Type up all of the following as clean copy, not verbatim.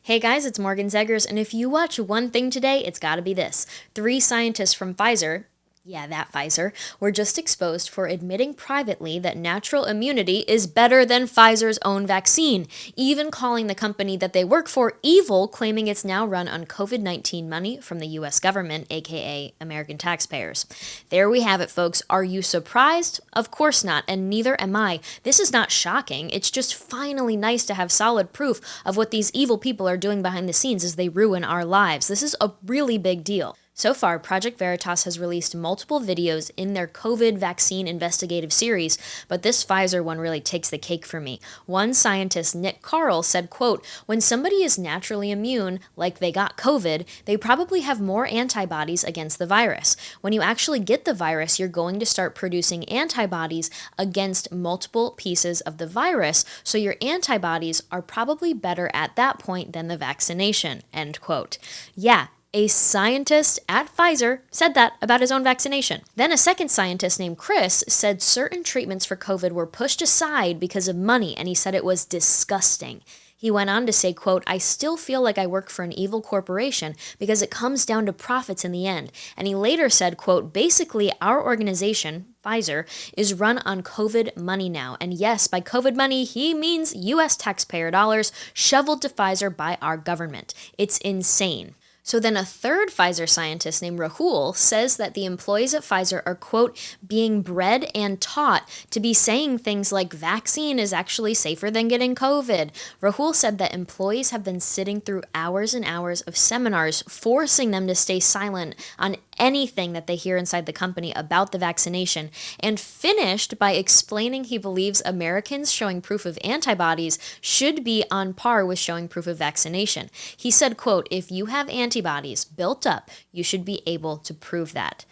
Hey guys, it's Morgan Zegers, and if you watch one thing today, it's gotta be this. 3 scientists from Pfizer, yeah, that Pfizer, were just exposed for admitting privately that natural immunity is better than Pfizer's own vaccine, even calling the company that they work for evil, claiming it's now run on COVID-19 money from the US government, aka American taxpayers. There we have it, folks. Are you surprised? Of course not, and neither am I. This is not shocking. It's just finally nice to have solid proof of what these evil people are doing behind the scenes as they ruin our lives. This is a really big deal. So far, Project Veritas has released multiple videos in their COVID vaccine investigative series, but this Pfizer one really takes the cake for me. One scientist, Nick Carl, said, quote, "When somebody is naturally immune, like they got COVID, they probably have more antibodies against the virus. When you actually get the virus, you're going to start producing antibodies against multiple pieces of the virus, so your antibodies are probably better at that point than the vaccination," end quote. Yeah. A scientist at Pfizer said that about his own vaccination. Then a second scientist named Chris said certain treatments for COVID were pushed aside because of money, and he said it was disgusting. He went on to say, quote, "I still feel like I work for an evil corporation because it comes down to profits in the end." And he later said, quote, "Basically, our organization, Pfizer, is run on COVID money now. And yes, by COVID money, he means US taxpayer dollars shoveled to Pfizer by our government. It's insane." So then a third Pfizer scientist named Rahil says that the employees at Pfizer are, quote, "being bred and taught to be saying things like vaccine is actually safer than getting COVID." Rahil said that employees have been sitting through hours and hours of seminars forcing them to stay silent on anything that they hear inside the company about the vaccination, and finished by explaining he believes Americans showing proof of antibodies should be on par with showing proof of vaccination. He said, quote, "If you have antibodies built up, you should be able to prove that."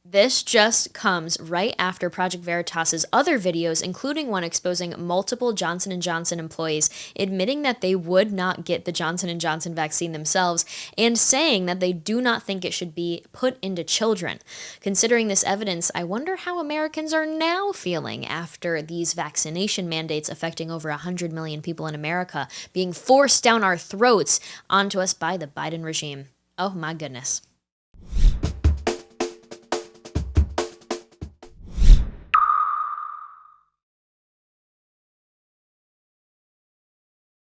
This just comes right after Project Veritas's other videos, including one exposing multiple Johnson & Johnson employees admitting that they would not get the Johnson & Johnson vaccine themselves and saying that they do not think it should be put into children. Considering this evidence, I wonder how Americans are now feeling after these vaccination mandates affecting over 100 million people in America being forced down our throats onto us by the Biden regime. Oh my goodness.